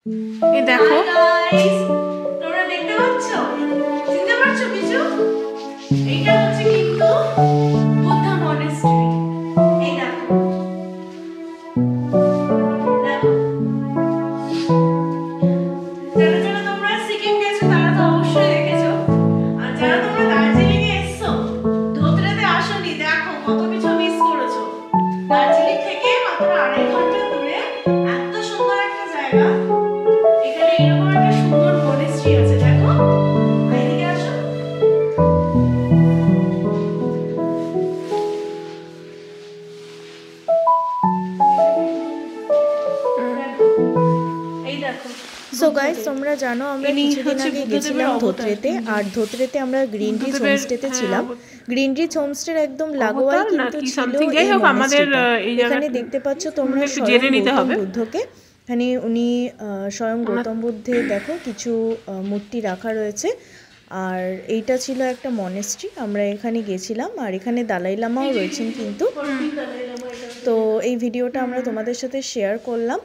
এই দেখো তোমরা দেখতে পাচ্ছ, চিনতে পারছো কিছু? এইটা হচ্ছে কিন্তু বুদ্ধা মনেস্ট্রি। এই দেখো দেখো, যারা যারা তোমরা সিকিম গেছো তারা তো অবশ্যই দেখেছো, আর যারা তোমরা দার্জিলিং এ এসছো, ধোতরাতে আসোনি, দেখো কত কিছু মিস করেছো। দার্জিলিং থেকে মাত্র 2.5 ঘন্টা দূরে এত সুন্দর একটা জায়গা, এখানে এরকম একটা সুন্দর মনেস্ট্রি আছে। দেখো, এদিকে আসো। এই দেখো, সো গাইস, তোমরা জানো আমরা কিছুদিন আগে গেছিলাম ধোত্রেতে, আর ধোত্রেতে আমরা গ্রিন রিচ হোমস্টেতে ছিলাম। গ্রিন রিচ হোমস্টের একদম লাগোয়াই কিন্তু ছিল এই মনেস্ট্রিটা। এখানে দেখতে পাচ্ছ তোমরা স্বয়ং গৌতম বুদ্ধকে। এখানে উনি স্বয়ং গৌতম বুদ্ধের দেখো কিছু মূর্তি রাখা রয়েছে। আর এইটা ছিল একটা মনেস্ট্রি, আমরা এখানে গেছিলাম। আর এখানে দালাই লামাও রয়েছেন কিন্তু। তো এই ভিডিওটা আমরা তোমাদের সাথে শেয়ার করলাম।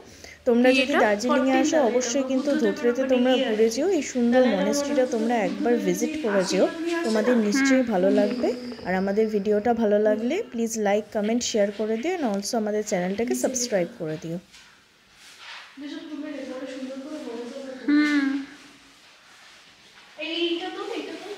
তোমরা যদি দার্জিলিংয়ে আসো অবশ্যই কিন্তু ধোত্রেতে তোমরা ঘুরে যেও, এই সুন্দর মনেস্ট্রিটা তোমরা একবার ভিজিট করে যেও, তোমাদের নিশ্চয়ই ভালো লাগবে। আর আমাদের ভিডিওটা ভালো লাগলে প্লিজ লাইক, কমেন্ট, শেয়ার করে দিও, আর অলসো আমাদের চ্যানেলটাকে সাবস্ক্রাইব করে দিও। এইটা তো এইটা তো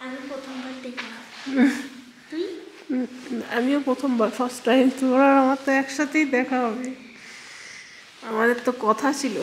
আমি প্রথমবার দেখলাম। তুই? আমিও প্রথমবার, ফার্স্ট টাইম। তোমরা আমার তো একসাথেই দেখা হবে, আমাদের তো কথা ছিল।